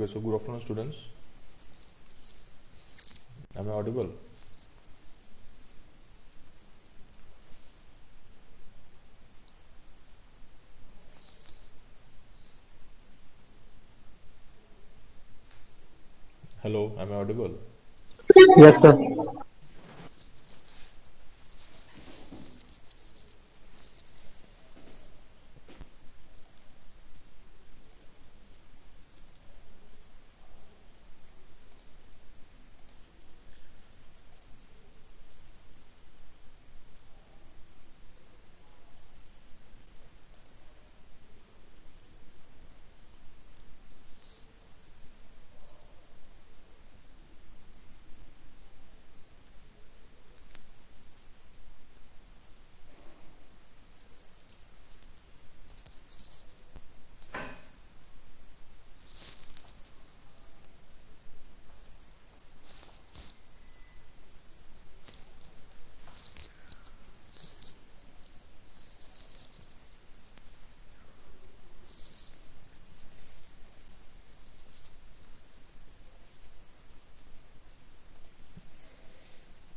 Okay, so good afternoon, students. Am I audible? Hello, am I audible? Yes, sir.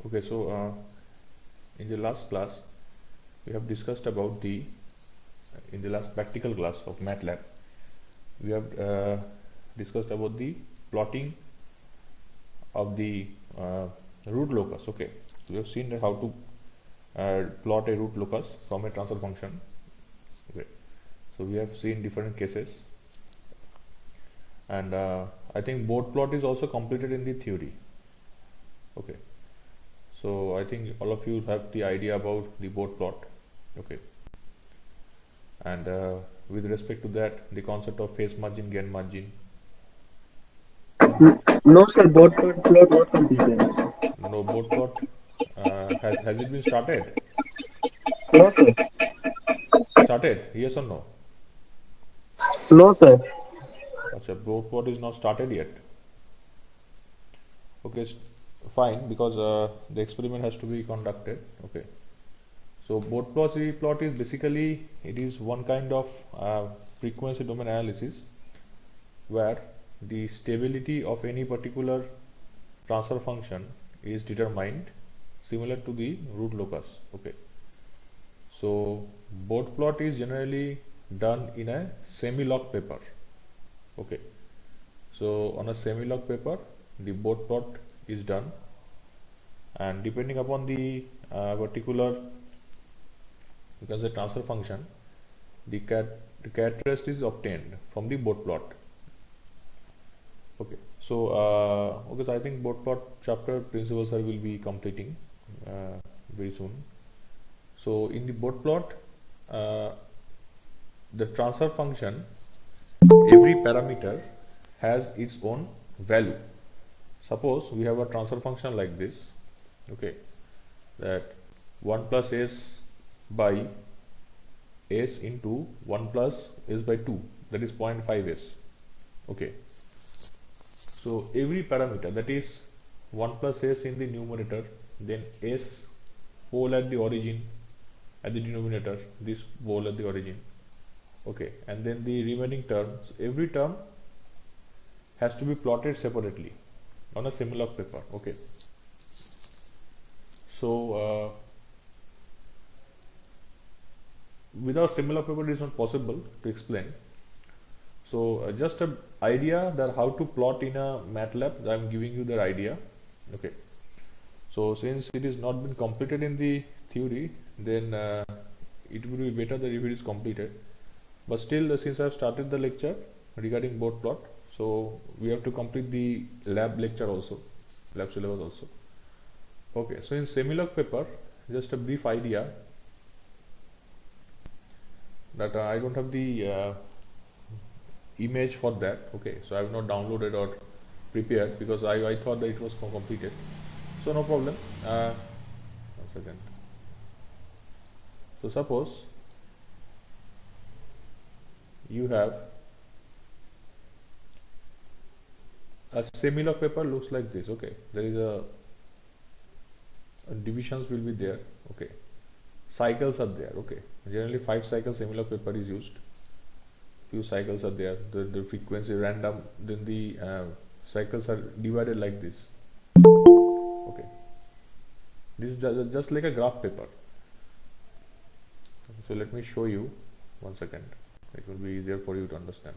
Okay, so in the last class, we have discussed about in the last practical class of MATLAB, we have discussed about the plotting of the root locus. Okay, we have seen that how to plot a root locus from a transfer function. Okay, so we have seen different cases, and I think board plot is also completed in the theory. Okay, so I think all of you have the idea about the board plot. Okay, and with respect to that, the concept of phase margin, gain margin. No, sir. Both plot not completed. No, board plot has it been started? No, sir. Started? Yes or no? No, sir. Acha, board plot is not started yet. Okay, fine, because the experiment has to be conducted. Okay, so plot is basically it is one kind of frequency domain analysis where the stability of any particular transfer function is determined similar to the root locus. Okay, so board plot is generally done in a semi-log paper. Okay, so on a semi-log paper the board plot is done, and depending upon the particular, you can say, transfer function, the characteristic is obtained from the board plot. Okay, so okay, so I think board plot chapter principles I will be completing very soon. So in the board plot, uh, the transfer function, every parameter has its own value. Suppose we have a transfer function like this. Okay, that 1 plus s by s into 1 plus s by 2, that is 0.5 s. Okay, so every parameter, that is 1 plus s in the numerator, then s whole at the origin at the denominator, this whole at the origin. Okay, and then the remaining terms, every term has to be plotted separately on a semi-log paper. Okay, so without semi-log paper it is not possible to explain. So just an idea that how to plot in a MATLAB, I am giving you that idea. Okay, so since it is not been completed in the theory, then it will be better that if it is completed. But still, since I have started the lecture regarding board plot, so we have to complete the lab lecture also, lab syllabus also. Okay, so in semi-log paper, just a brief idea that I don't have the image for that. Okay, so I have not downloaded or prepared because I thought that it was completed. So no problem. One second. So suppose you have a semi-log paper looks like this. Okay, there is a divisions will be there. Okay, cycles are there. Okay, generally 5 cycles semi-log paper is used. few cycles are there, the frequency random, then the cycles are divided like this. Okay, this is just like a graph paper. So let me show you 1 second, it will be easier for you to understand.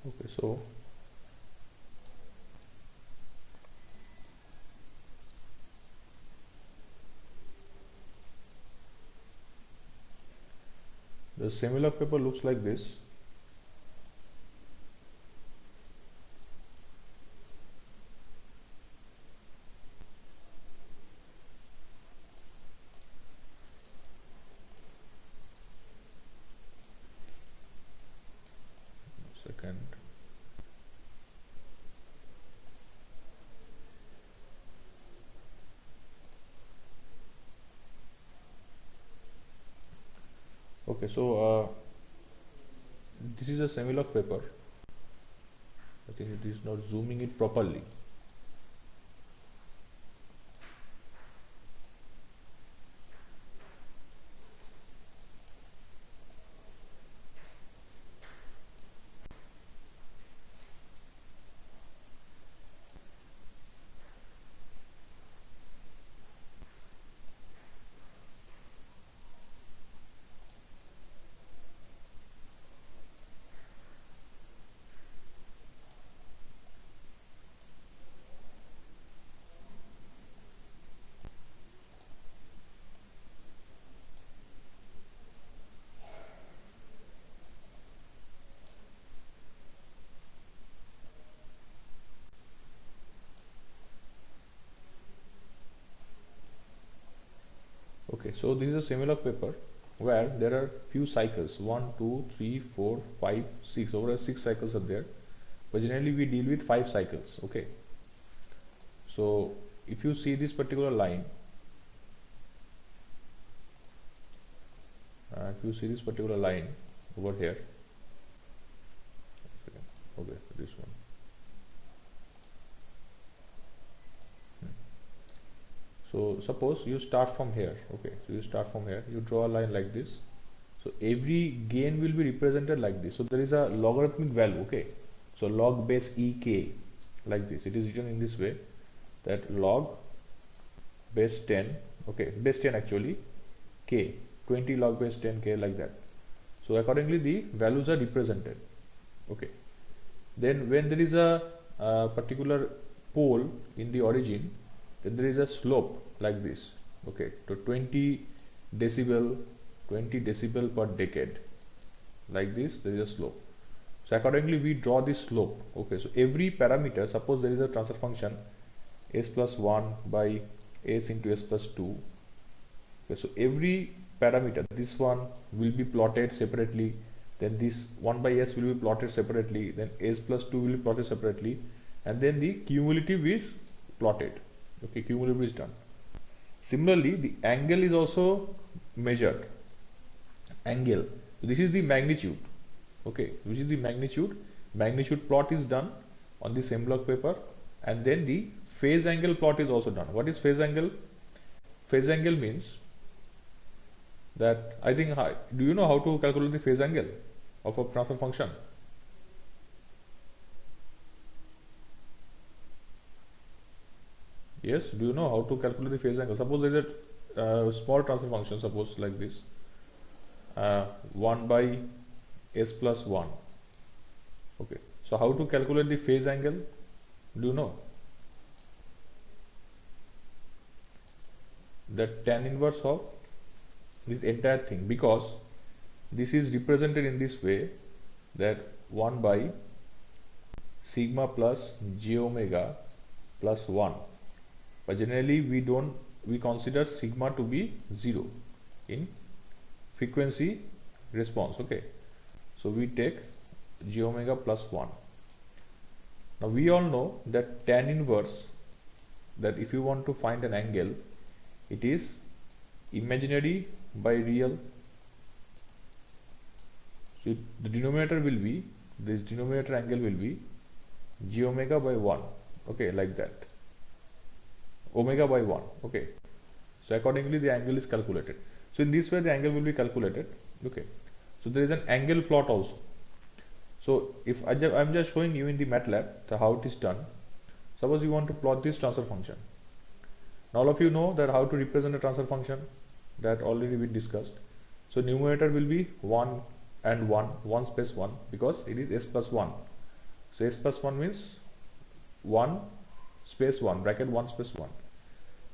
Okay, so the semi-log paper looks like this. Second. Okay, so this is a semi-log paper. I think it is not zooming it properly. Okay, so this is a semi-log paper where there are few cycles, 1, 2, 3, 4, 5, 6, overall 6 cycles are there, but generally we deal with 5 cycles. Okay, so if you see this particular line, over here, okay, this one. So suppose you start from here. Okay, so you start from here, you draw a line like this. So every gain will be represented like this. So there is a logarithmic value. Okay, so log base ek like this. It is written in this way, that log base 10. Okay, base 10 actually k, 20 log base 10 k, like that. So accordingly the values are represented. Okay, then when there is a particular pole in the origin, then there is a slope like this. Okay, to 20 decibel per decade, like this, there is a slope. So accordingly we draw this slope. Okay, so every parameter, suppose there is a transfer function s plus 1 by s into s plus 2. Okay, so every parameter, this one will be plotted separately, then this 1 by s will be plotted separately, then s plus 2 will be plotted separately, and then the cumulative is plotted. Okay, cumulative is done. Similarly, the angle is also measured. Angle, this is the magnitude. Okay, which is the magnitude. Magnitude plot is done on the same block paper, and then the phase angle plot is also done. What is phase angle? Phase angle means that, I think, do you know how to calculate the phase angle of a transfer function? Yes, do you know how to calculate the phase angle? Suppose there is a small transfer function, suppose like this, 1 by s plus 1. Okay, so how to calculate the phase angle? Do you know? That tan inverse of this entire thing, because this is represented in this way, that 1 by sigma plus j omega plus 1, but generally we consider sigma to be 0 in frequency response. Okay, so we take j omega plus 1. Now we all know that tan inverse, that if you want to find an angle, it is imaginary by real. So the denominator will be, this denominator angle will be j omega by 1. Okay, like that, omega by 1. Okay, so accordingly the angle is calculated. So in this way the angle will be calculated. Okay, so there is an angle plot also. So if I'm just showing you in the MATLAB how it is done. Suppose you want to plot this transfer function. Now all of you know that how to represent a transfer function, that already we discussed. So numerator will be 1 and 1 space 1, because it is s plus 1. So s plus 1 means 1 space 1, bracket 1 space 1.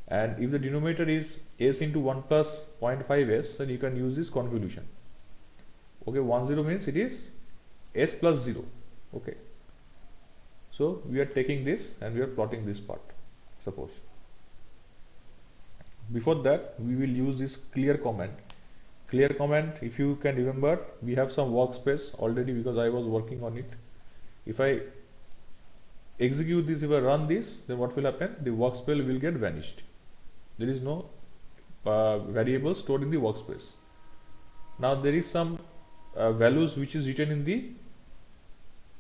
And if the denominator is s into 1 plus 0.5s, then you can use this convolution. Okay, 1 0 means it is s plus 0. Okay, so we are taking this and we are plotting this part, suppose. Before that, we will use this clear command. Clear command, if you can remember, we have some workspace already because I was working on it. If I execute this, if I run this, then what will happen? The workspace will get vanished. There is no variable stored in the workspace. Now there is some values which is written in the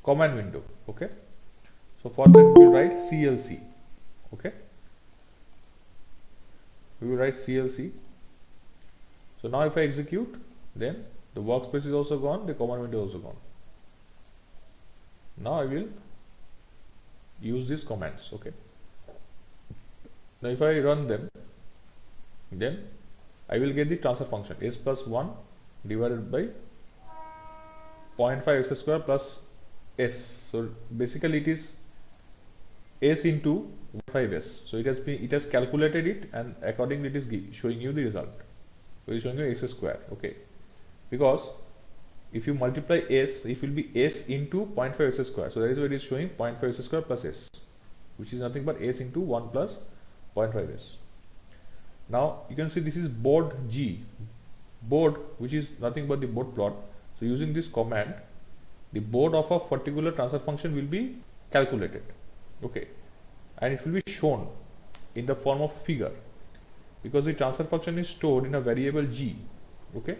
command window. Okay, so for that we will write CLC. Okay, we will write CLC. So now if I execute, then the workspace is also gone, the command window is also gone. Now I will use these commands. Okay, now if I run them, then I will get the transfer function s plus 1 divided by 0.5 s square plus s. So basically it is s into 5s. So it has calculated it, and accordingly it is showing you the result. So it is showing you s square. Okay, because if you multiply s, it will be s into 0.5 s square. So that is why it is showing 0.5 s square plus s, which is nothing but s into 1 plus 0.5 s. Now you can see this is board G, board, which is nothing but the board plot. So using this command, the board of a particular transfer function will be calculated. Okay, and it will be shown in the form of figure, because the transfer function is stored in a variable G. Okay,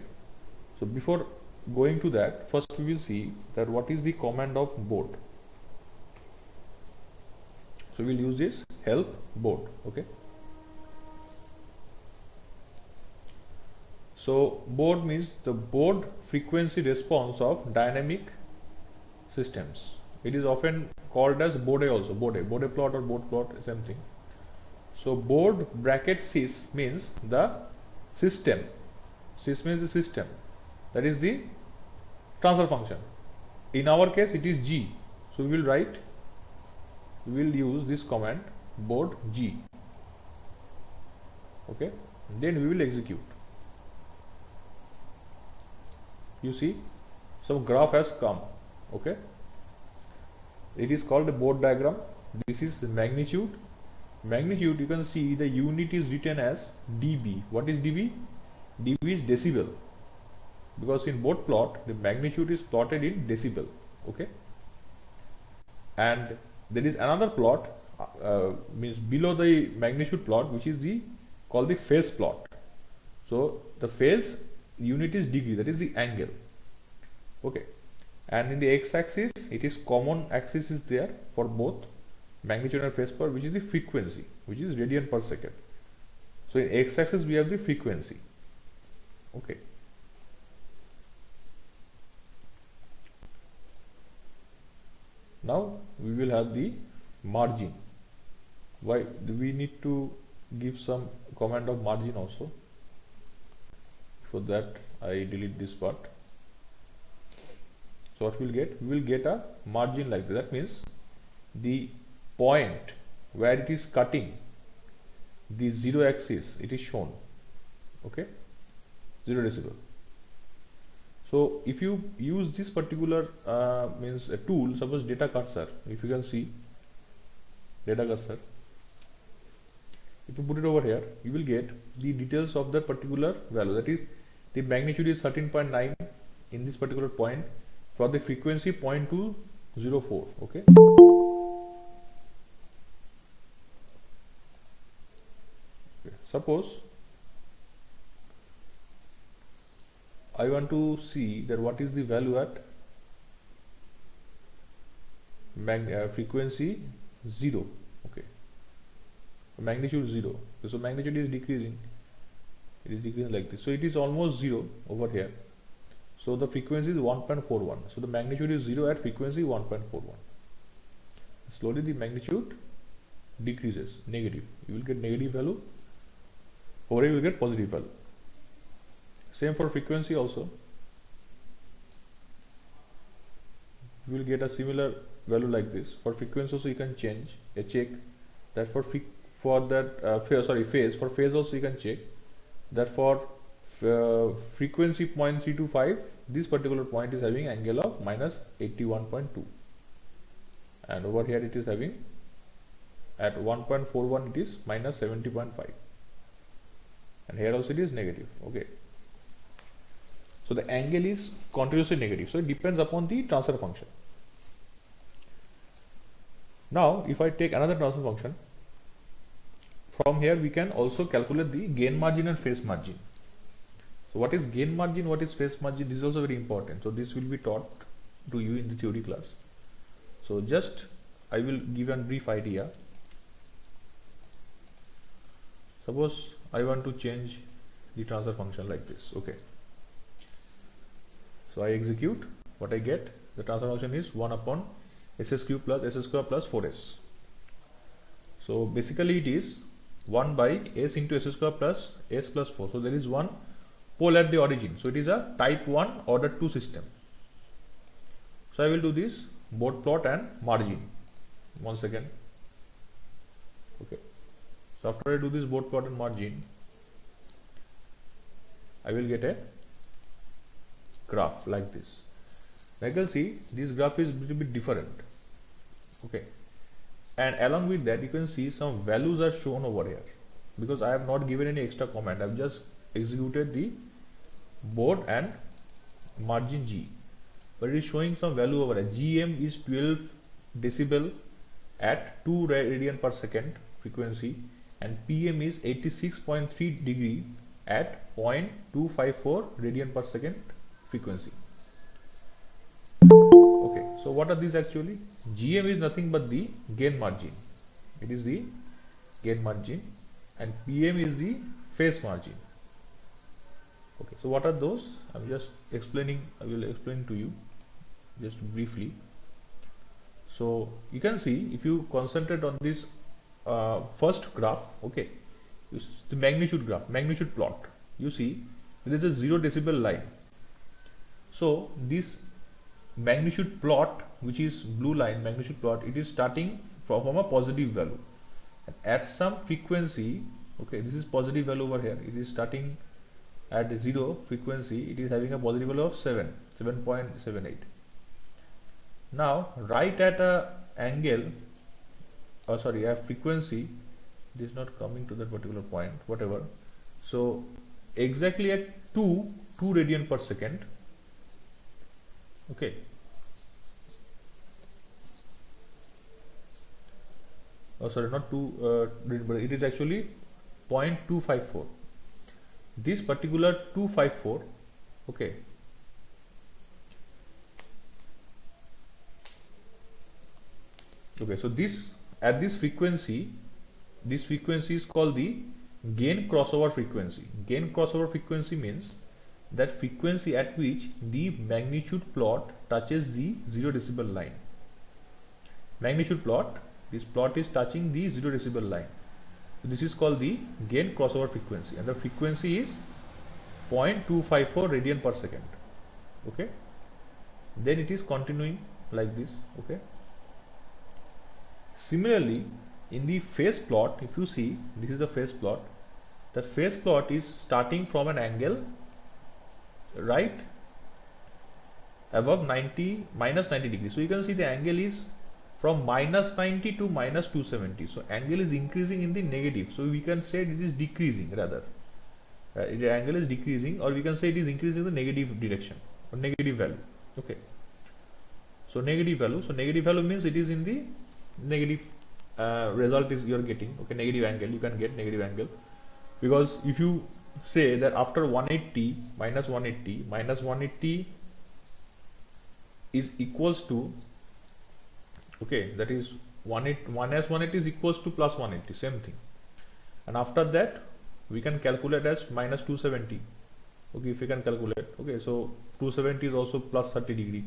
so before going to that, first we will see that what is the command of board. So we will use this help board. Okay, so board means the board frequency response of dynamic systems. It is often called as Bode also, Bode plot or board plot, same thing. So board bracket sys means the system. Sys means the system, that is the transfer function. In our case it is G, so we will use this command board G. Okay, then we will execute. You see some graph has come. Okay, it is called a board diagram. This is the magnitude. You can see the unit is written as dB. What is dB? dB is decibel, because in both plot the magnitude is plotted in decibel. Okay, and there is another plot, means below the magnitude plot, which is the called the phase plot. So the phase unit is degree, that is the angle. Okay, and in the x-axis it is common axis is there for both magnitude and phase plot, which is the frequency, which is radian per second. So in x-axis we have the frequency. Okay, now we will have the margin. Why do we need to give some command of margin also? For that I delete this part. So what we'll get? We will get a margin like this. That means the point where it is cutting the zero axis, it is shown. Okay, 0 decibel. So if you use this particular means a tool, suppose data cursor, if you can see data cursor, if you put it over here, you will get the details of that particular value. That is, the magnitude is 13.9 in this particular point, for the frequency 0.204. Okay, suppose I want to see that what is the value at frequency 0. Okay, magnitude 0. So magnitude is decreasing, it is decreasing like this. So it is almost 0 over here. So the frequency is 1.41. So the magnitude is 0 at frequency 1.41. Slowly the magnitude decreases, negative. You will get negative value, over here you will get positive value. Same for frequency also. You will get a similar value like this. For frequency also you can change a check that for phase. For phase also you can check that for frequency 0.325, this particular point is having angle of minus 81.2, and over here it is having at 1.41 it is minus 70.5, and here also it is negative. Okay, so the angle is continuously negative, so it depends upon the transfer function. Now if I take another transfer function, from here we can also calculate the gain margin and phase margin. So what is gain margin, what is phase margin? This is also very important. So this will be taught to you in the theory class. So just I will give a brief idea. Suppose I want to change the transfer function like this. Okay, so I execute, what I get, the transfer function is 1 upon s cube plus s square plus 4s. So basically it is 1 by s into s square plus s plus 4. So there is one pole at the origin, so it is a type 1 order 2 system. So I will do this both plot and margin. 1 second. Okay, so after I do this both plot and margin, I will get a graph like this. I can see this graph is a little bit different. Okay, and along with that you can see some values are shown over here, because I have not given any extra command. I have just executed the board and margin G, but it is showing some value over here. GM is 12 decibel at 2 radian per second frequency, and PM is 86.3 degree at 0.254 radian per second frequency. Okay, so what are these actually? GM is nothing but the gain margin. It is the gain margin, and PM is the phase margin. Okay, so what are those? I'm just explaining. I will explain to you just briefly. So you can see, if you concentrate on this first graph, okay, the magnitude graph, magnitude plot, you see there is a 0 decibel line. So this magnitude plot, which is blue line magnitude plot, it is starting from a positive value, and at some frequency, okay, this is positive value over here, it is starting at 0 frequency, it is having a positive value of 7.78. Now right at a angle, a frequency, it is not coming to that particular point, whatever. So exactly at 2 radian per second. Okay. Oh, sorry, not 2 but it is actually 0.254. This particular 254, okay, okay, so this at this frequency is called the gain crossover frequency. Gain crossover frequency means that frequency at which the magnitude plot touches the 0 decibel line. Magnitude plot, this plot is touching the 0 decibel line. So this is called the gain crossover frequency, and the frequency is 0.254 radian per second. Okay, then it is continuing like this. Okay, similarly in the phase plot, if you see, this is the phase plot. The phase plot is starting from an angle right above 90 minus 90 degrees. So you can see the angle is from minus 90 to minus 270. So angle is increasing in the negative. So we can say it is decreasing rather. The angle is decreasing, or we can say it is increasing in the negative direction or negative value. Okay. So negative value. So negative value means it is in the negative result is you are getting. Okay, negative angle. You can get negative angle, because if you say that after 180 minus 180 is equals to, okay, that is 180 minus 180 is equals to plus 180, same thing, and after that we can calculate as minus 270. Okay, if we can calculate, okay, so 270 is also plus 30 degree,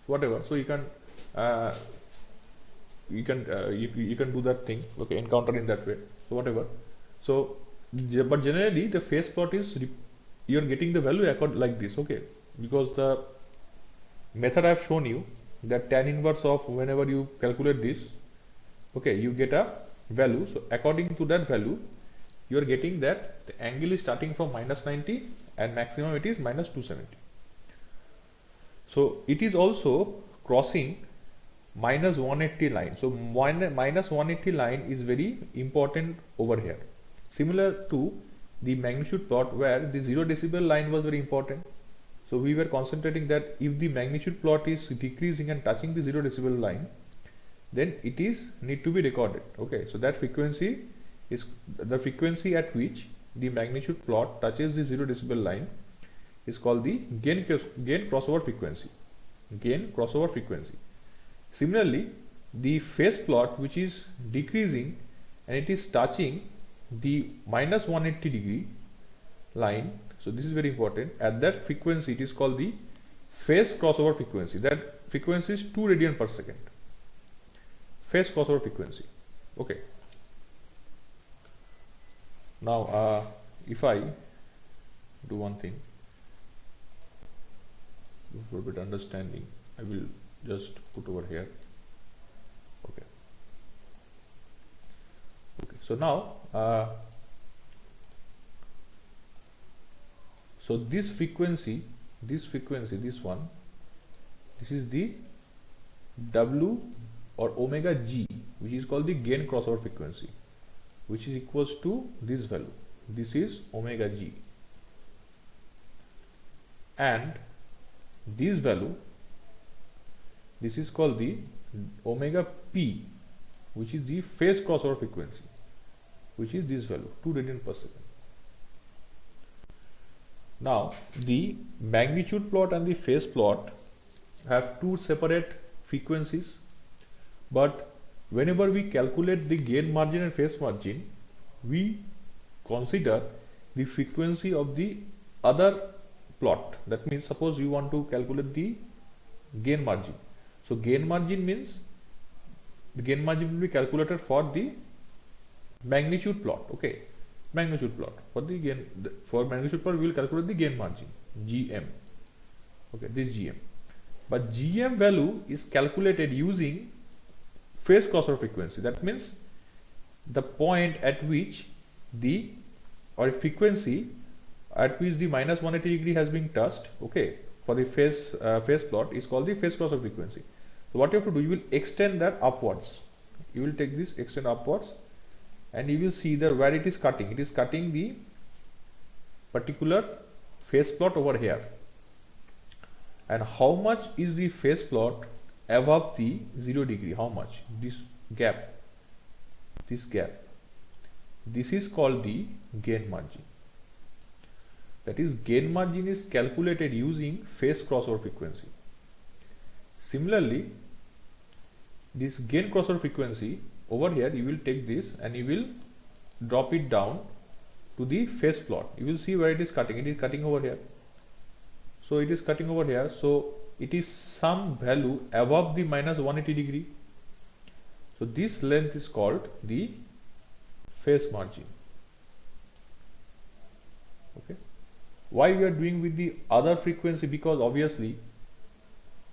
whatever. So you can you can do that thing. Okay, encounter in that way. So whatever. So but generally the phase plot is you are getting the value like this. Okay, because the method I have shown you, that tan inverse of whenever you calculate this, okay, you get a value. So according to that value, you are getting that the angle is starting from minus 90 and maximum it is minus 270. So it is also crossing minus 180 line. So minus 180 line is very important over here, similar to the magnitude plot where the 0 decibel line was very important. So we were concentrating that if the magnitude plot is decreasing and touching the 0 decibel line, then it is need to be recorded. Okay, so that frequency is the frequency at which the magnitude plot touches the 0 decibel line is called the gain crossover frequency. Gain crossover frequency. Similarly, the phase plot which is decreasing and it is touching the minus 180 degree line, so this is very important, at that frequency it is called the phase crossover frequency. That frequency is 2 radian per second. Phase crossover frequency. Okay, now if I do one thing for a bit understanding, I will just put over here. Okay, okay, so now so this frequency, this one, this is the W or omega G, which is called the gain crossover frequency, which is equals to this value. This is omega G, and this value, this is called the omega P, which is the phase crossover frequency, which is this value, 2 radian per second. Now the magnitude plot and the phase plot have two separate frequencies, but whenever we calculate the gain margin and phase margin, we consider the frequency of the other plot. That means suppose you want to calculate the gain margin. So gain margin means the gain margin will be calculated for the magnitude plot. Okay, magnitude plot for the gain, for magnitude plot we will calculate the gain margin, GM. Okay, this GM, but GM value is calculated using phase crossover frequency. That means the point at which the or frequency at which the minus 180 degree has been touched, okay, for the phase plot is called the phase crossover frequency. So what you have to do, you will extend that upwards. You will take this, extend upwards, and you will see that where it is cutting. It is cutting the particular phase plot over here, and how much is the phase plot above the 0 degree, how much, this gap, this is called the gain margin. That is, gain margin is calculated using phase crossover frequency. Similarly, this gain crossover frequency over here, you will take this and you will drop it down to the phase plot. You will see where it is cutting. It is cutting over here. So it is cutting over here. So it is some value above the minus 180 degree. So this length is called the phase margin. Okay. Why we are doing with the other frequency? Because obviously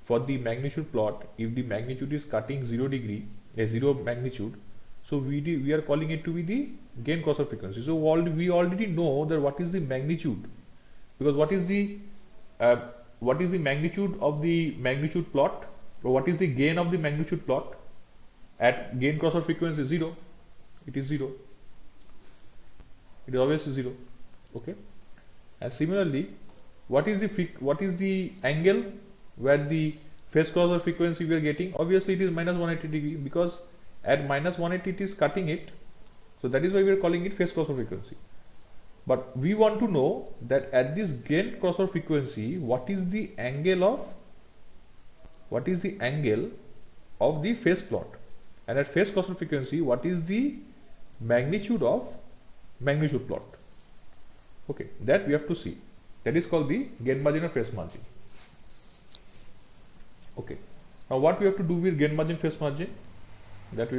for the magnitude plot, if the magnitude is cutting 0 degree, a 0 magnitude, so we are calling it to be the gain crossover frequency. So we already know that what is the magnitude, because what is the magnitude of the magnitude plot, or what is the gain of the magnitude plot at gain crossover frequency 0? It is 0. It is always 0. Okay. And similarly, what is the angle where the phase crossover frequency we are getting? Obviously it is minus 180 degree, because at minus 180 it is cutting it. So that is why we are calling it phase crossover frequency. But we want to know that at this gain crossover frequency, what is the angle of the phase plot, and at phase crossover frequency, what is the magnitude of magnitude plot. Okay, that we have to see. That is called the gain margin or phase margin. Okay. Now what we have to do with gain margin, phase margin, that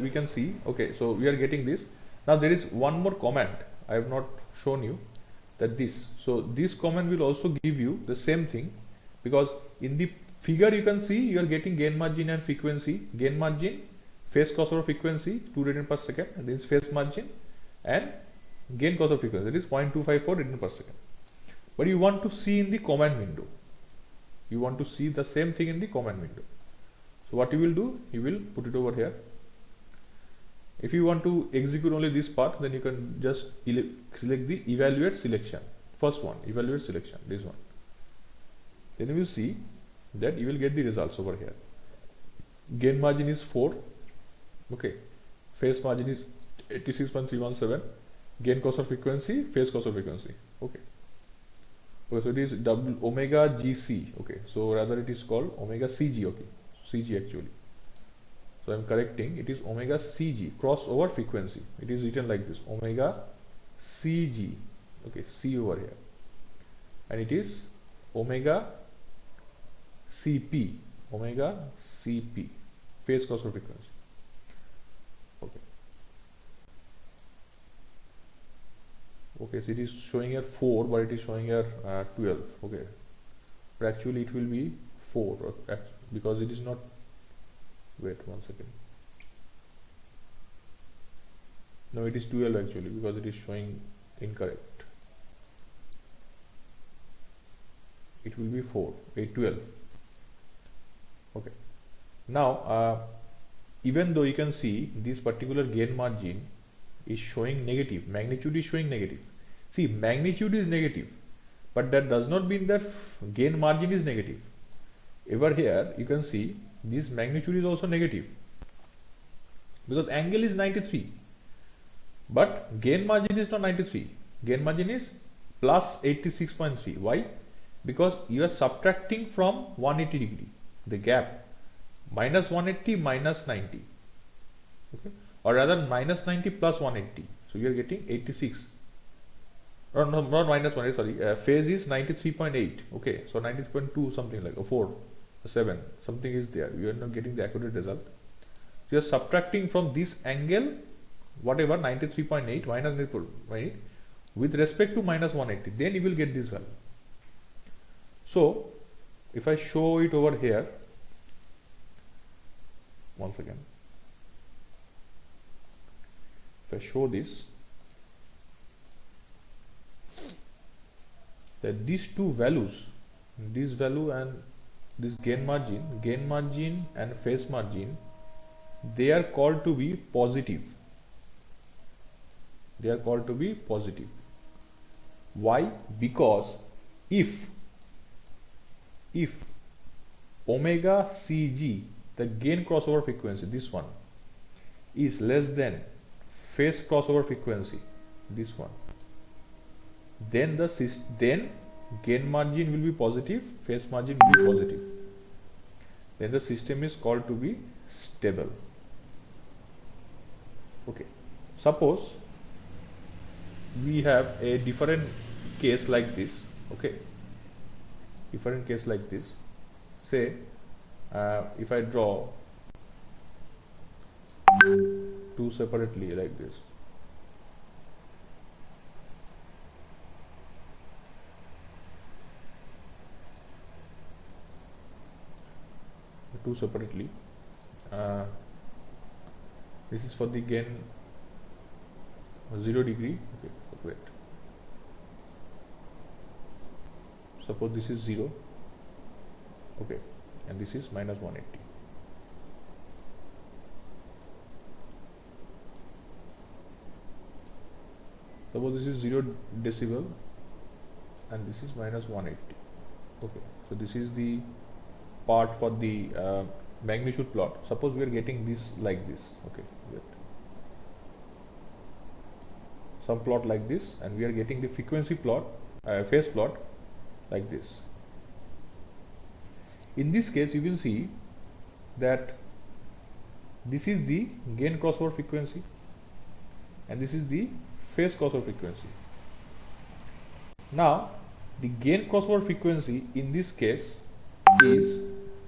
we can see. Okay, so we are getting this. Now there is one more comment I have not shown you, that this. So this comment will also give you the same thing, because in the figure you can see you are getting gain margin and frequency. Gain margin, phase crossover frequency 2 radian per second, and this is phase margin, and gain crossover frequency, that is 0.254 radian per second. But you want to see in the command window. You want to see the same thing in the command window. So what you will do, you will put it over here. If you want to execute only this part, then you can just select the evaluate selection. First one, evaluate selection, this one. Then you will see that you will get the results over here. Gain margin is 4. Okay. Phase margin is 86.317. Gain crossover frequency, phase crossover frequency. Okay. Okay, so it is omega GC. Okay, so rather it is called omega CG. Okay, CG actually. So I am correcting. It is omega CG, crossover frequency. It is written like this, omega CG. Okay, C over here, and it is omega CP, phase crossover frequency. Okay. Okay, so it is showing here 4, but it is showing here 12. Okay, but actually it will be 4, because it is not. Wait 1 second. No, it is 12 actually, because it is showing incorrect. It will be 4, 12. Okay. Now, even though you can see this particular gain margin is showing negative, magnitude is showing negative. See, magnitude is negative, but that does not mean that gain margin is negative. Over here, you can see this magnitude is also negative, because angle is 93, but gain margin is not 93. Gain margin is plus 86.3. Why? Because you are subtracting from 180 degree, the gap, minus 180 minus 90. Okay, or rather minus 90 plus 180. So you are getting 86. Or no, not minus 180. Sorry, phase is 93.8. Okay, so 90.2 something like, or 4. 7, something is there. You are not getting the accurate result. So you are subtracting from this angle, whatever, 93.8 minus 93.8 with respect to minus 180, then you will get this value. So if I show it over here, once again, if I show this, that these two values, this value and this gain margin and phase margin, they are called to be positive. They are called to be positive. Why? Because if omega Cg, the gain crossover frequency, this one, is less than phase crossover frequency, this one, then gain margin will be positive, phase margin will be positive. Then the system is called to be stable. Okay. Suppose we have a different case like this. Okay. Different case like this. Say, if I draw two separately like this. Two separately. This is for the gain 0 degree. Okay, wait. Suppose this is 0. Okay, and this is minus 180. Suppose this is 0 decibel and this is minus 180. Okay, so this is the part for the magnitude plot. Suppose we are getting this like this. Okay, wait. Some plot like this, and we are getting the frequency plot, phase plot like this. In this case, you will see that this is the gain crossover frequency and this is the phase crossover frequency. Now, the gain crossover frequency in this case is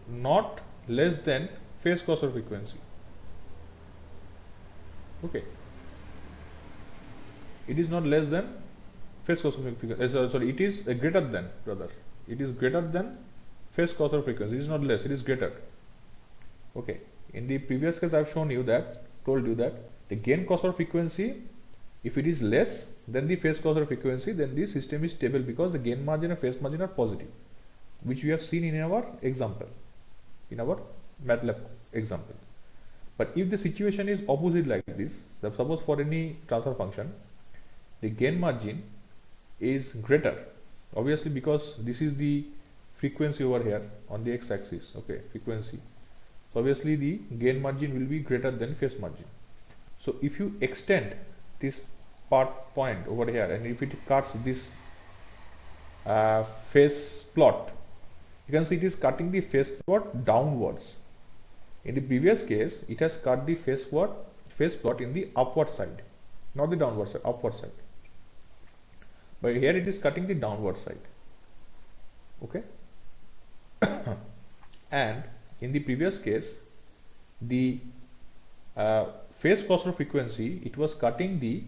not less than phase crossover frequency. Okay. It is not less than phase crossover frequency. Sorry, it is greater than, rather. It is greater than phase crossover frequency. It is not less, it is greater. Okay. In the previous case, I have told you that the gain crossover frequency, if it is less than the phase crossover frequency, then the system is stable because the gain margin and phase margin are positive, which we have seen in our example, in our MATLAB example. But if the situation is opposite like this, suppose for any transfer function, the gain margin is greater, obviously because this is the frequency over here on the x-axis. Okay, frequency. So obviously the gain margin will be greater than phase margin. So if you extend this point over here and if it cuts this phase plot, you can see it is cutting the phase plot downwards. In the previous case, it has cut the phase plot in the upward side, not the downward side, upward side. But here it is cutting the downward side. Okay. And in the previous case, the phase crossover frequency, it was cutting the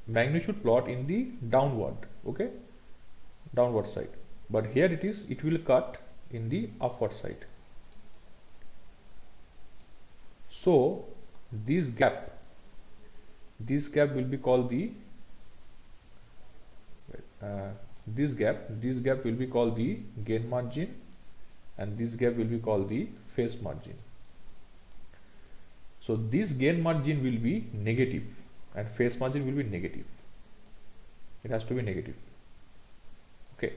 magnitude plot in the downward, okay, downward side. But here it will cut in the upward side. So this gap will be called the this gap will be called the gain margin, and this gap will be called the phase margin. So this gain margin will be negative and phase margin will be negative. It has to be negative. Okay,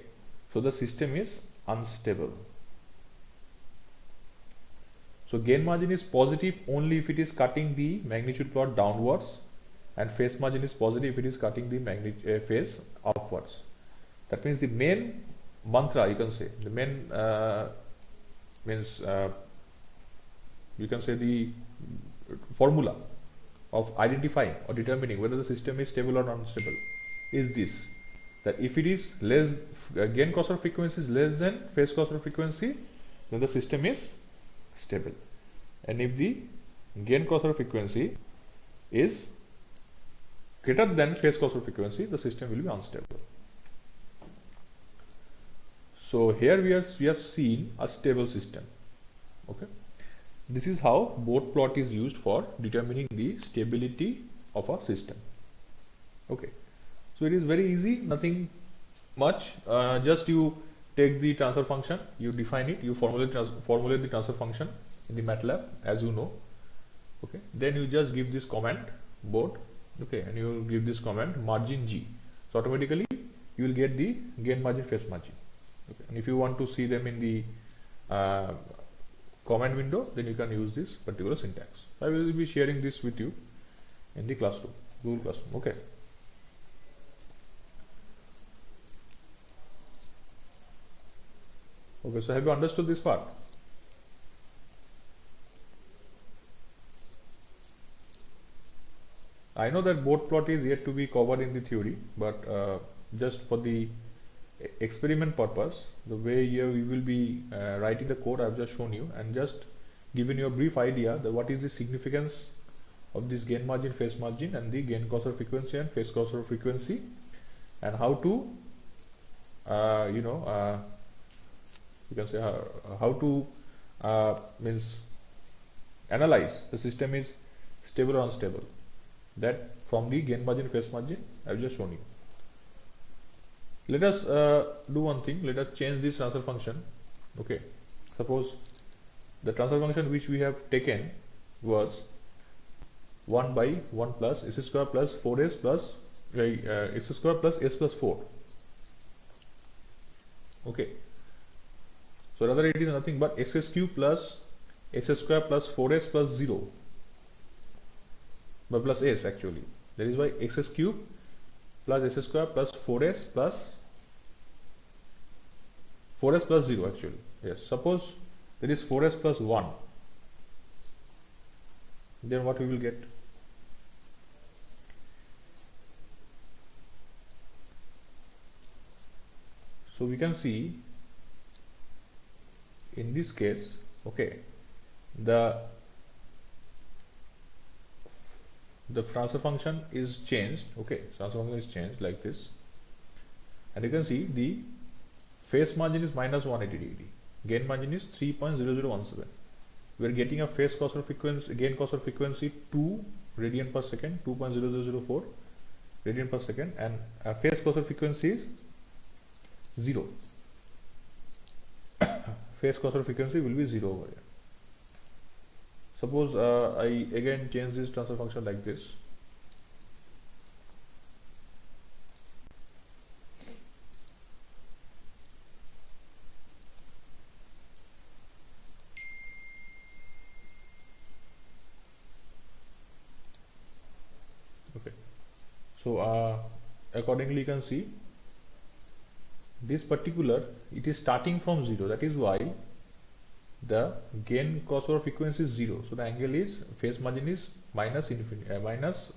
so the system is unstable. So gain margin is positive only if it is cutting the magnitude plot downwards, and phase margin is positive if it is cutting the phase upwards. That means the main mantra, you can say, the main means you can say the formula of identifying or determining whether the system is stable or unstable is this, that if it is less, gain crossover frequency is less than phase crossover frequency, then the system is stable, and if the gain crossover frequency is greater than phase crossover frequency, the system will be unstable. So here we have seen a stable system. Okay, this is how Bode plot is used for determining the stability of a system. Okay, so it is very easy, nothing much. Just you take the transfer function, you define it, you formulate the transfer function in the MATLAB, as you know. Okay, then you just give this command Bode. Okay, and you give this command margin G. So automatically you will get the gain margin, phase margin. Okay. And if you want to see them in the command window, then you can use this particular syntax. I will be sharing this with you in the classroom, Google Classroom. Okay. Okay, so have you understood this part? I know that board plot is yet to be covered in the theory, but just for the experiment purpose, the way here we will be writing the code I have just shown you, and just given you a brief idea that what is the significance of this gain margin, phase margin, and the gain crossover frequency and phase crossover frequency, and how to you can say how to means analyze the system is stable or unstable, that from the gain margin, phase margin I have just shown you. Let us do one thing. Let us change this transfer function. Okay, suppose the transfer function which we have taken was 1 by 1 plus s square plus 4s plus x square plus s plus 4. Okay, so rather it is nothing but x cube plus s square plus 4s plus 0, but plus s actually. That is why x cube plus s square plus 4s plus 0 actually. Yes, suppose there is 4s plus 1, then what we will get? So we can see in this case, okay, the transfer function is changed. Okay, transfer function is changed like this, and you can see the phase margin is minus 180 degree, gain margin is 3.0017. We are getting a phase crossover frequency, gain crossover frequency 2 radian per second, 2.0004 radian per second, and a phase crossover frequency is 0. Phase crossover frequency will be 0 over here. Suppose I again change this transfer function like this. Okay, so accordingly you can see this particular, it is starting from 0. That is why the gain crossover frequency is 0. So the angle is, phase margin is minus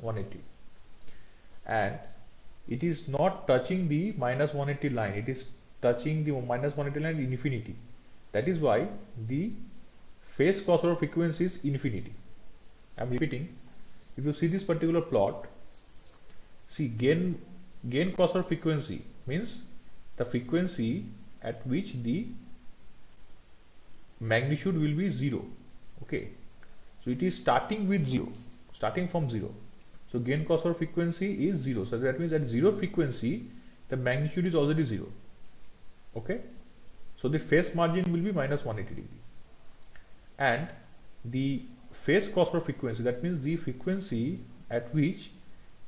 180, and it is not touching the minus 180 line. It is touching the minus 180 line infinity. That is why the phase crossover frequency is infinity. I am repeating. If you see this particular plot, see gain crossover frequency means the frequency at which the magnitude will be 0. Okay, so it is starting with 0, starting from 0. So gain crossover frequency is 0. So that means at 0 frequency the magnitude is already 0. Okay, so the phase margin will be minus 180 degree, and the phase crossover frequency, that means the frequency at which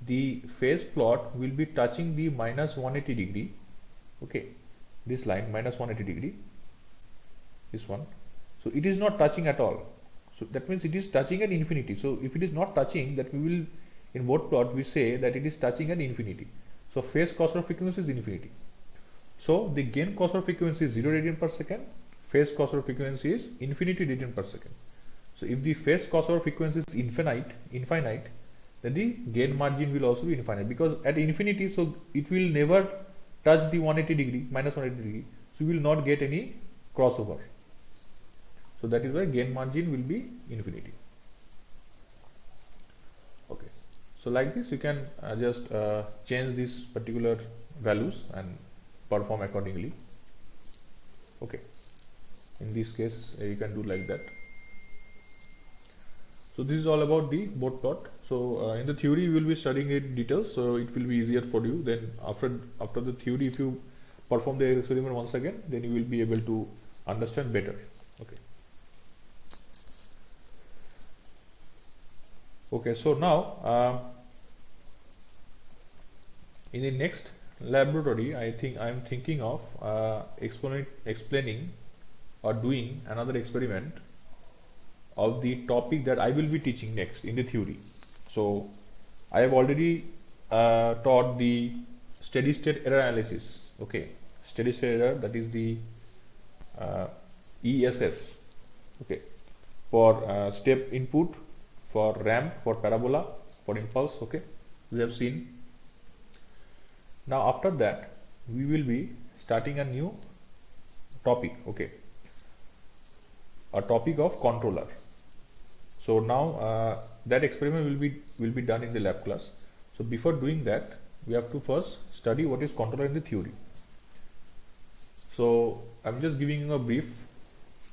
the phase plot will be touching the minus 180 degree. Okay, this line minus 180 degree, this one. So it is not touching at all. So that means it is touching at infinity. So if it is not touching, that we will, in both plot we say that it is touching at infinity. So phase crossover frequency is infinity. So the gain crossover frequency is 0 radian per second, phase crossover frequency is infinity radian per second. So if the phase crossover frequency is infinite, then the gain margin will also be infinite, because at infinity, so it will never touch the 180 degree, minus 180 degree. So we will not get any crossover. So that is why gain margin will be infinity. Okay, so like this you can just change these particular values and perform accordingly. Okay, in this case you can do like that. So this is all about the board plot. So in the theory you will be studying it details, so it will be easier for you. Then after the theory, if you perform the experiment once again, then you will be able to understand better. Okay. Okay, so now in the next laboratory, I think I'm thinking of explaining or doing another experiment of the topic that I will be teaching next in the theory. So I have already taught the steady state error analysis. Okay, steady state error, that is the ESS. Okay, for step input, for ramp, for parabola, for impulse. Okay, we have seen. Now after that we will be starting a new topic. Okay, a topic of controller. So now that experiment will be done in the lab class. So before doing that, we have to first study what is controller in the theory. So I'm just giving you a brief,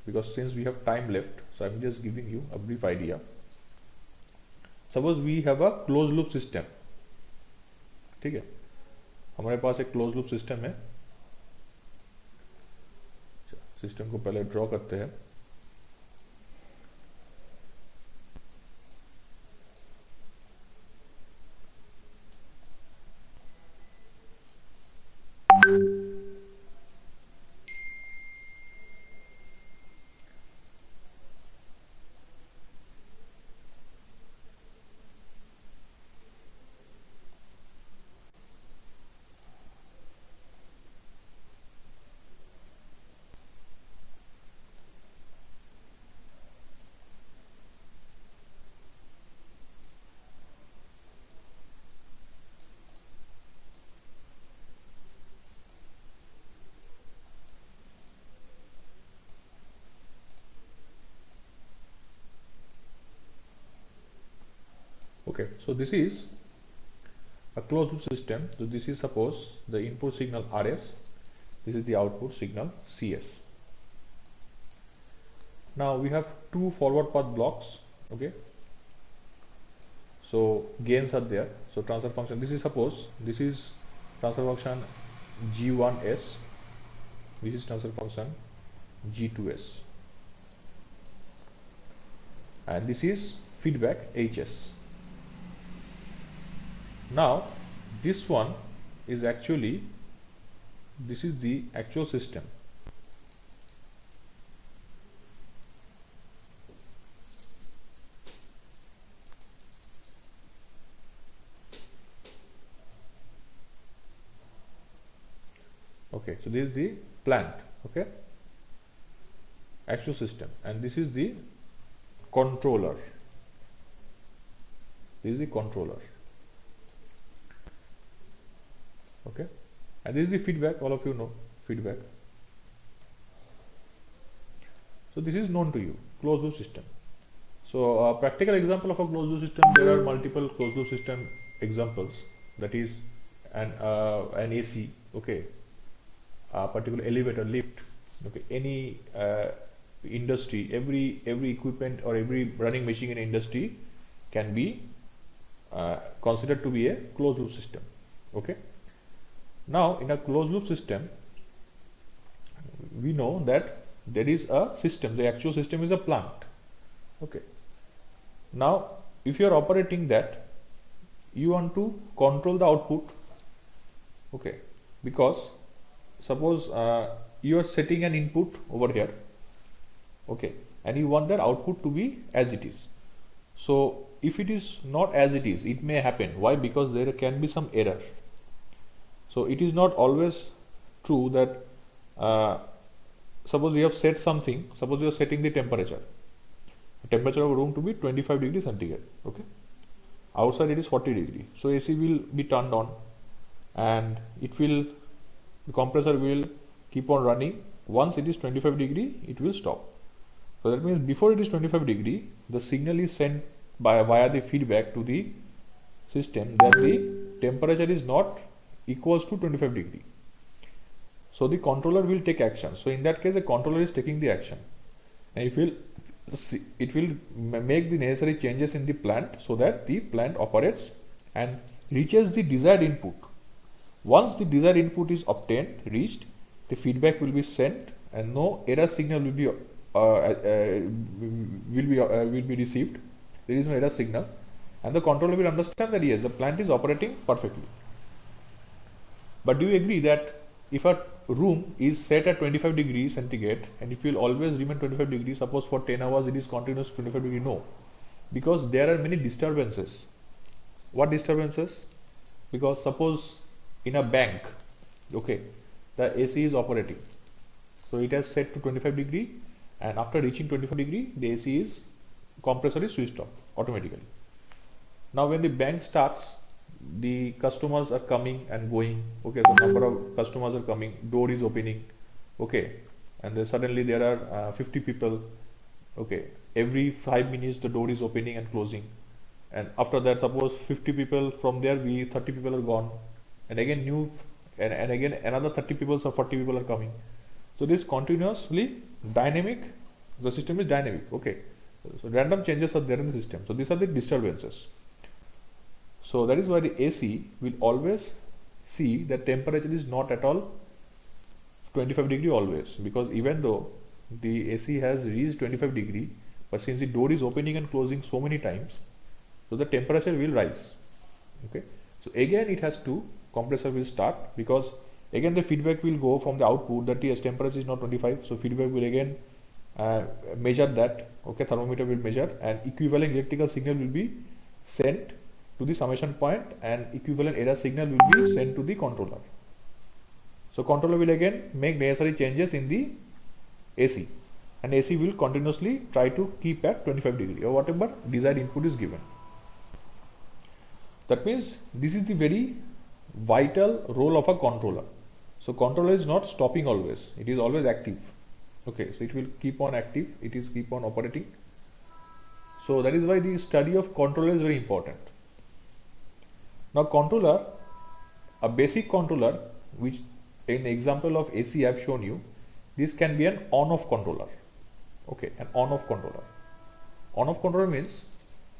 because since we have time left, so I'm just giving you a brief idea. Suppose we have a closed loop system. ठीक है, हमारे पास एक close loop system है. System को पहले draw करते हैं. Okay, so this is a closed loop system. So this is, suppose, the input signal RS, this is the output signal CS. Now we have two forward path blocks. Okay, so gains are there. So transfer function, this is, suppose this is transfer function G1S, this is transfer function G2S, and this is feedback HS. Now this one is actually, this is the actual system. Okay, so this is the plant. Okay, actual system, and this is the controller. This is the controller. Okay, and this is the feedback. All of you know feedback. So this is known to you, closed loop system. So a practical example of a closed loop system, there are multiple closed loop system examples. That is an AC. Okay, a particular elevator, lift. Okay, any industry, every equipment or every running machine in industry can be considered to be a closed loop system. Okay. Now in a closed loop system, we know that there is a system. The actual system is a plant. Okay. Now if you are operating that, you want to control the output. Okay, because suppose you are setting an input over here. Okay, and you want that output to be as it is. So if it is not as it is, it may happen. Why? Because there can be some error. So it is not always true that suppose you have set something, suppose you are setting the temperature of a room to be 25 degrees centigrade. Okay, outside it is 40 degrees. So AC will be turned on, and the compressor will keep on running. Once it is 25 degree, it will stop. So that means before it is 25 degree, the signal is sent via the feedback to the system that the temperature is not equals to 25 degree. So the controller will take action. So in that case, the controller is taking the action, and it will make the necessary changes in the plant so that the plant operates and reaches the desired input. Once the desired input is reached, the feedback will be sent and no error signal will be received. There is no error signal, and the controller will understand that yes, the plant is operating perfectly. But do you agree that if a room is set at 25 degrees centigrade and it will always remain 25 degrees, suppose for 10 hours it is continuous 25 degree? No, because there are many disturbances. What disturbances? Because suppose in a bank, okay, the AC is operating, so it has set to 25 degree, and after reaching 25 degree the AC is compressor is switched off automatically. Now when the bank starts, the customers are coming and going, okay, the number of customers are coming, door is opening, okay, and then suddenly there are 50 people, okay, every 5 minutes the door is opening and closing, and after that suppose 50 people, from there 30 people are gone, and again new and again another 30 people, so 40 people are coming. So this continuously dynamic, the system is dynamic, okay, so random changes are there in the system. So these are the disturbances. So that is why the AC will always see that temperature is not at all 25 degree always, because even though the AC has reached 25 degree, but since the door is opening and closing so many times, so the temperature will rise, okay. So again it has to, compressor will start, because again the feedback will go from the output that yes, temperature is not 25, so feedback will again measure that, okay, thermometer will measure, and equivalent electrical signal will be sent to the summation point, and equivalent error signal will be sent to the controller. So controller will again make necessary changes in the AC, and AC will continuously try to keep at 25 degree or whatever desired input is given. That means this is the very vital role of a controller. So controller is not stopping always, it is always active, okay, so it will keep on active, it is keep on operating. So that is why the study of controller is very important. Now controller, a basic controller, which in example of AC I have shown you, this can be an on-off controller, okay, an on-off controller. On-off controller means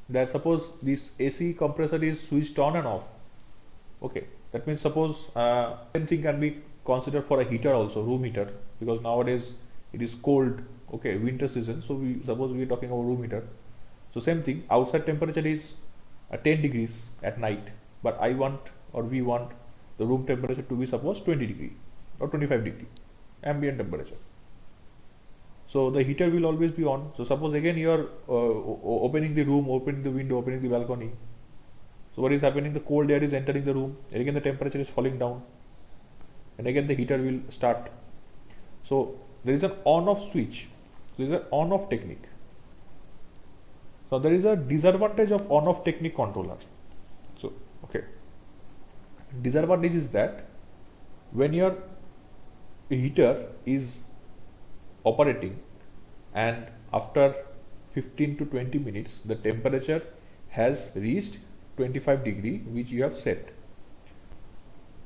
that suppose this AC compressor is switched on and off, okay, that means suppose same thing can be considered for a heater also, room heater, because nowadays it is cold, okay, winter season, so suppose we are talking about room heater. So same thing, outside temperature is 10 degrees at night, but I want, or we want the room temperature to be suppose 20 degree or 25 degree ambient temperature. So the heater will always be on. So suppose again you are opening the room, opening the window, opening the balcony. So what is happening? The cold air is entering the room, and again the temperature is falling down, and again the heater will start. So there is an on-off switch. There is an on-off technique. So there is a disadvantage of on-off technique controller. So okay, disadvantage is that when your heater is operating and after 15 to 20 minutes the temperature has reached 25 degree which you have set.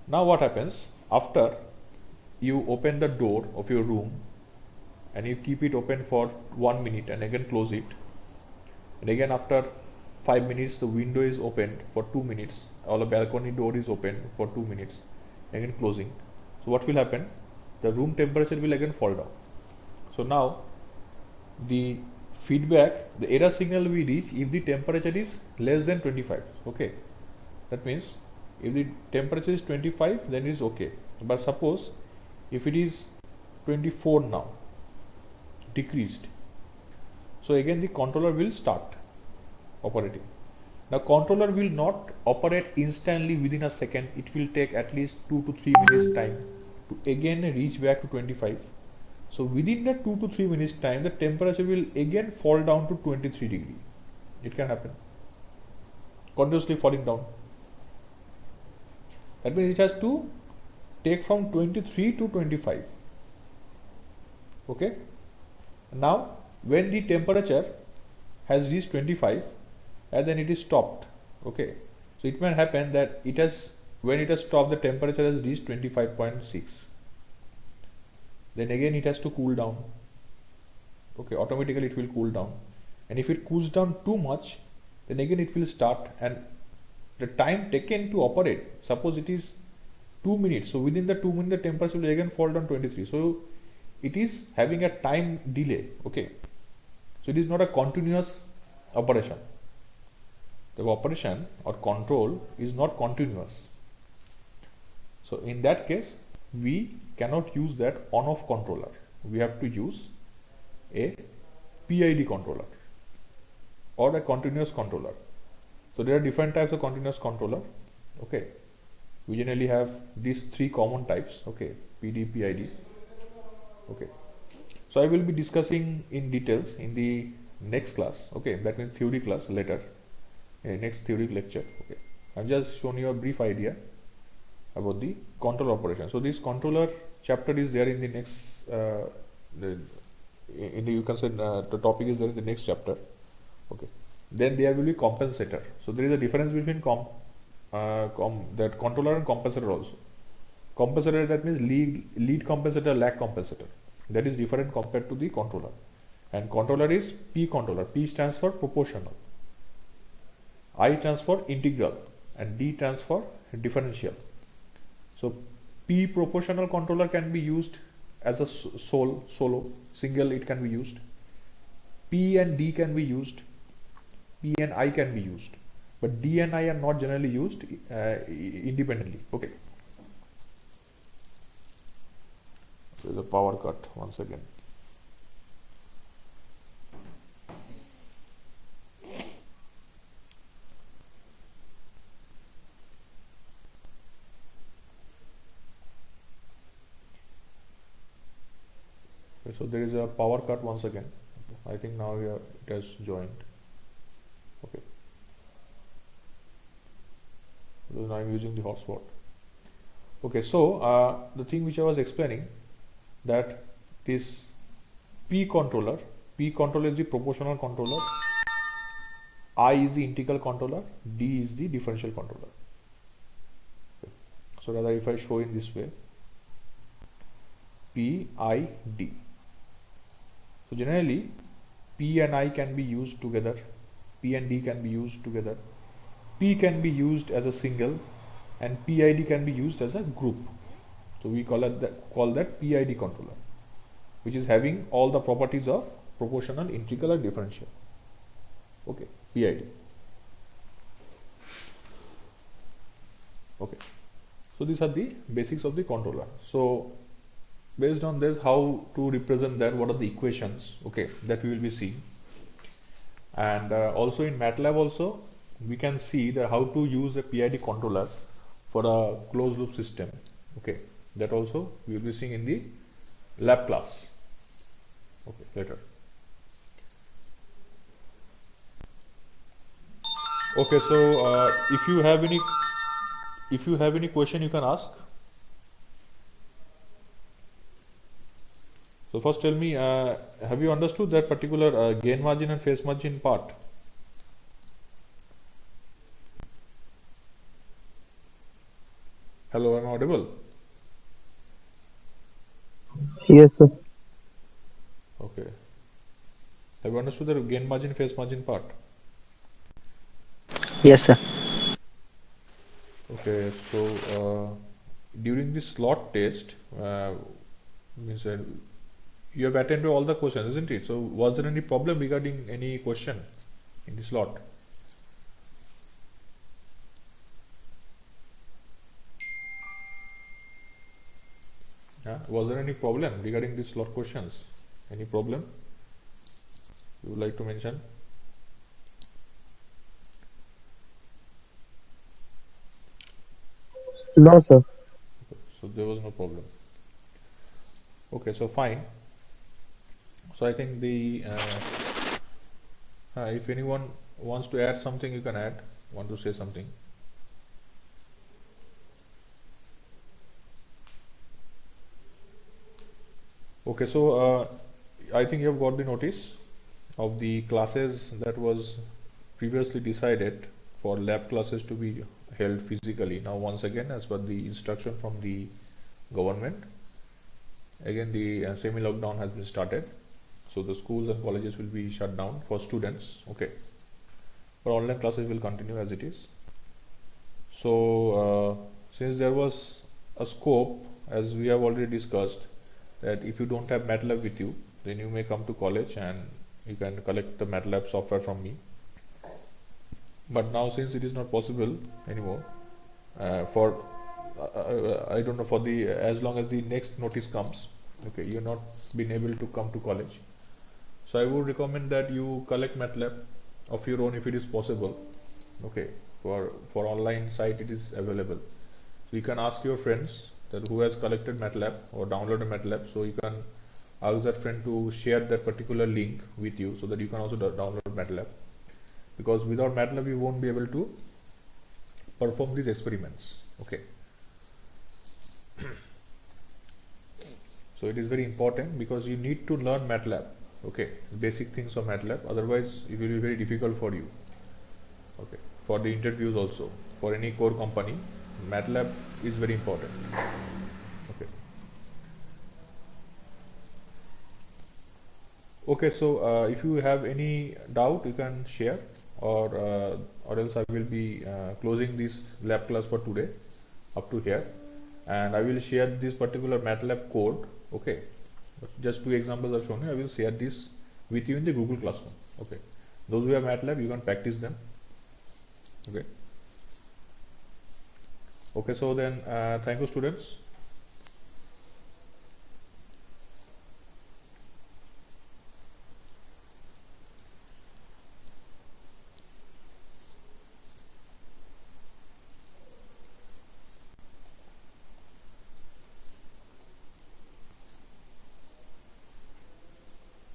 Now what happens after you open the door of your room and you keep it open for 1 minute and again close it, and again after 5 minutes the window is opened for 2 minutes, or the balcony door is open for 2 minutes, again closing. So what will happen? The room temperature will again fall down. So now the feedback, the error signal we reach if the temperature is less than 25, okay, that means if the temperature is 25 then it is okay, but suppose if it is 24 now, decreased, so again the controller will start operating. Now controller will not operate instantly within a second, it will take at least 2 to 3 minutes time to again reach back to 25. So within that 2 to 3 minutes time the temperature will again fall down to 23 degree. It can happen, continuously falling down. That means it has to take from 23 to 25, okay. Now when the temperature has reached 25 and then it is stopped, okay, so it may happen that it has, when it has stopped the temperature has reached 25.6, then again it has to cool down, okay, automatically it will cool down, and if it cools down too much then again it will start, and the time taken to operate, suppose it is 2 minutes, so within the 2 minutes the temperature will again fall down 23, so it is having a time delay, okay. So it is not a continuous operation. The operation or control is not continuous. So in that case, we cannot use that on-off controller. We have to use a PID controller or a continuous controller. So there are different types of continuous controller. Okay, we generally have these three common types. Okay, PD, PID. Okay, so I will be discussing in details in the next class. Okay, that means theory class later, next theory lecture. Okay, I've just shown you a brief idea about the control operation. So this controller chapter is there in the next you can say the topic is there in the next chapter. Okay, then there will be compensator. So there is a difference between that controller and compensator also. Compensator, that means lead compensator, lag compensator. That is different compared to the controller. And controller is P controller. P stands for proportional, I stands for integral, and D stands for differential. So P proportional controller can be used as a solo, single, it can be used. P and D can be used. P and I can be used. But D and I are not generally used independently. Okay. So the power cut once again. Okay, so there is a power cut once again. I think now it has joined. Okay. So now I'm using the hotspot. Okay, so the thing which I was explaining, that this P controller is the proportional controller, I is the integral controller, D is the differential controller. Okay. So rather if I show in this way, P, I, D. So generally P and I can be used together, P and D can be used together, P can be used as a single, and PID can be used as a group. So we call that PID controller, which is having all the properties of proportional, integral, and differential. Okay, PID. Okay, so these are the basics of the controller. So based on this, how to represent that, what are the equations, okay, that we will be seeing. And also in MATLAB also we can see that how to use a PID controller for a closed loop system. Okay, that also we will be seeing in the lab class. Okay, later. Okay, so if you have any question, you can ask. So first tell me, have you understood that particular gain margin and phase margin part? Hello, am I audible? Yes, sir. Okay. Have you understood the gain margin, phase margin part? Yes, sir. Okay, so during the slot test, means you have attended all the questions, isn't it? So was there any problem regarding any question in the slot? Was there any problem regarding the slot questions? Any problem you would like to mention? No, sir. So there was no problem. Okay, so fine. So I think the if anyone wants to add something, you can add. Want to say something? Okay, so I think you have got the notice of the classes that was previously decided for lab classes to be held physically. Now once again, as per the instruction from the government, again the semi-lockdown has been started. So the schools and colleges will be shut down for students. Okay, but online classes will continue as it is. So since there was a scope, as we have already discussed, that if you don't have MATLAB with you, then you may come to college and you can collect the MATLAB software from me. But now since it is not possible anymore for I don't know, for the as long as the next notice comes, okay, you're not been able to come to college. So I would recommend that you collect MATLAB of your own if it is possible. Okay, for online site it is available. So you can ask your friends that who has collected MATLAB or downloaded MATLAB. So you can ask that friend to share that particular link with you so that you can also download MATLAB. Because without MATLAB you won't be able to perform these experiments. Okay. So it is very important because you need to learn MATLAB. Okay, basic things of MATLAB. Otherwise, it will be very difficult for you. Okay, for the interviews also, for any core company, MATLAB is very important. Okay. Okay, so if you have any doubt, you can share, or else I will be closing this lab class for today up to here, and I will share this particular MATLAB code. Okay, just two examples I've shown you. I will share this with you in the Google Classroom. Okay, those who have MATLAB, you can practice them. Okay. Okay, so then thank you, students.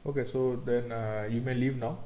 Okay, so then you may leave now.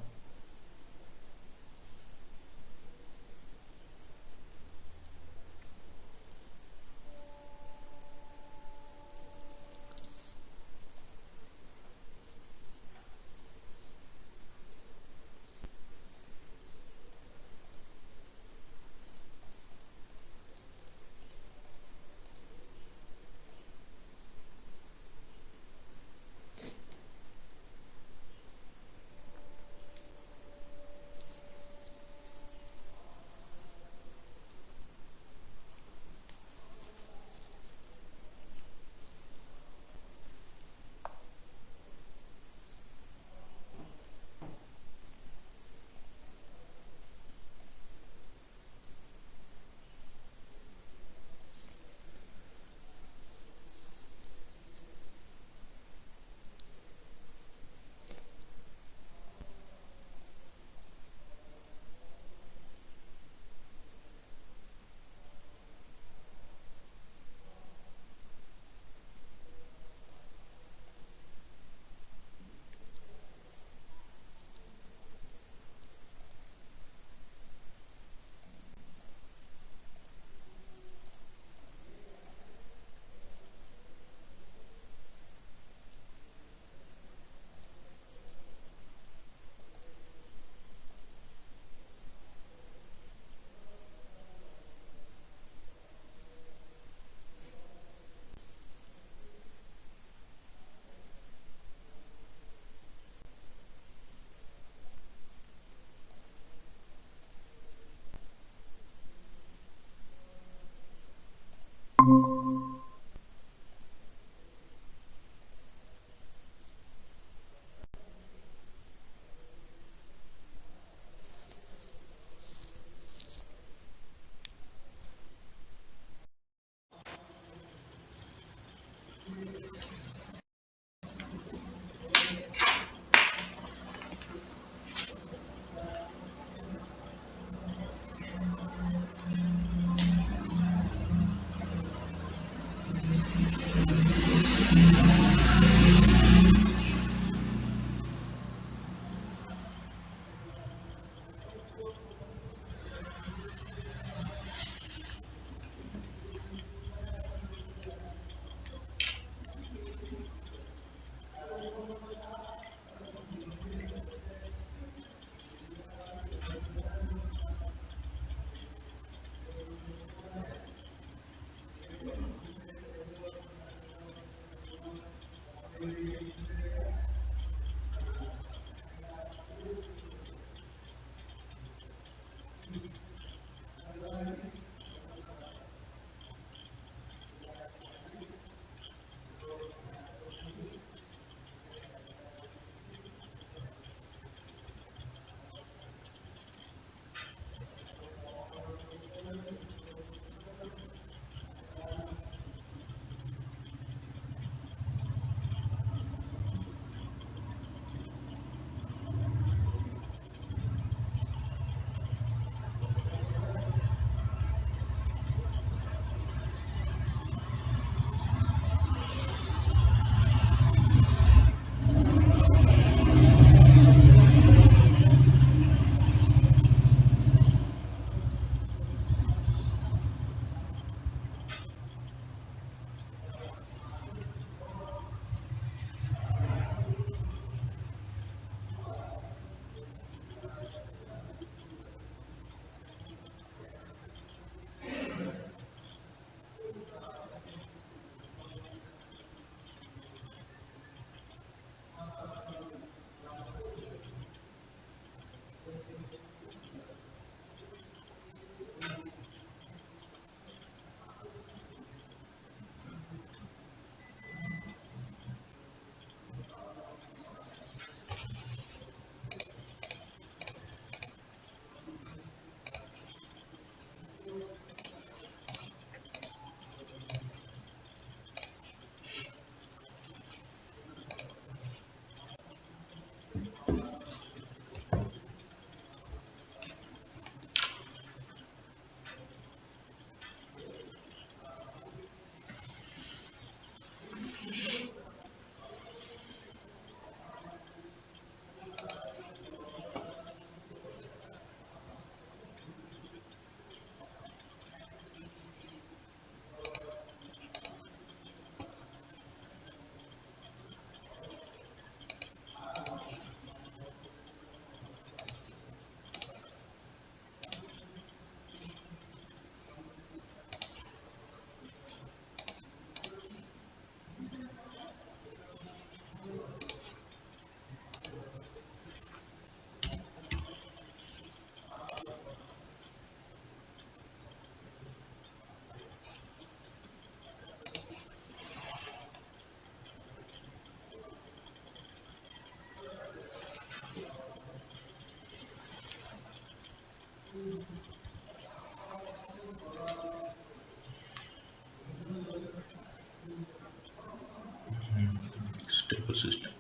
stable system.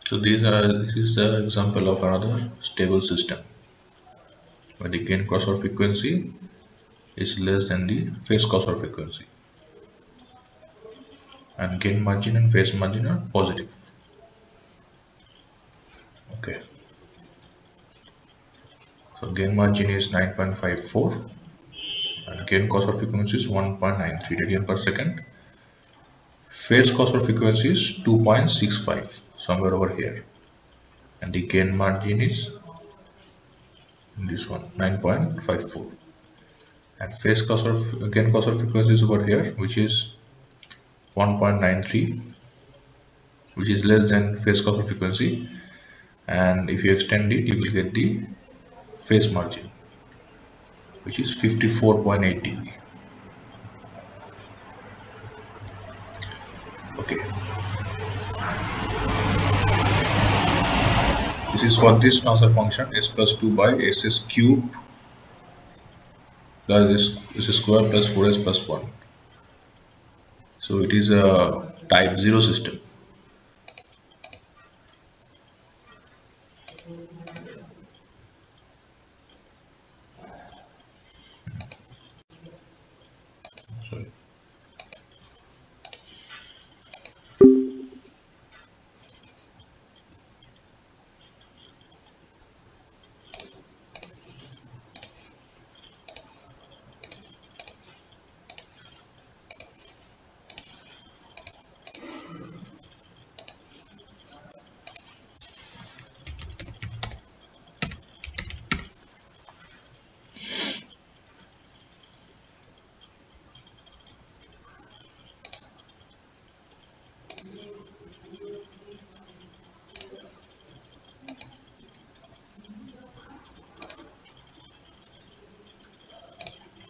So this is the example of another stable system where the gain crossover frequency is less than the phase crossover frequency, and gain margin and phase margin are positive. Okay, so gain margin is 9.54 and gain crossover frequency is 1.93 radian per second. Phase crossover frequency is 2.65, somewhere over here, and the gain margin is this one, 9.54, and phase crossover gain crossover frequency is over here, which is 1.93, which is less than phase crossover frequency, and if you extend it, you will get the phase margin, which is 54.8 dB. Okay, this is for this transfer function s plus 2 by ss cube plus s square plus 4s plus 1. So it is a type 0 system.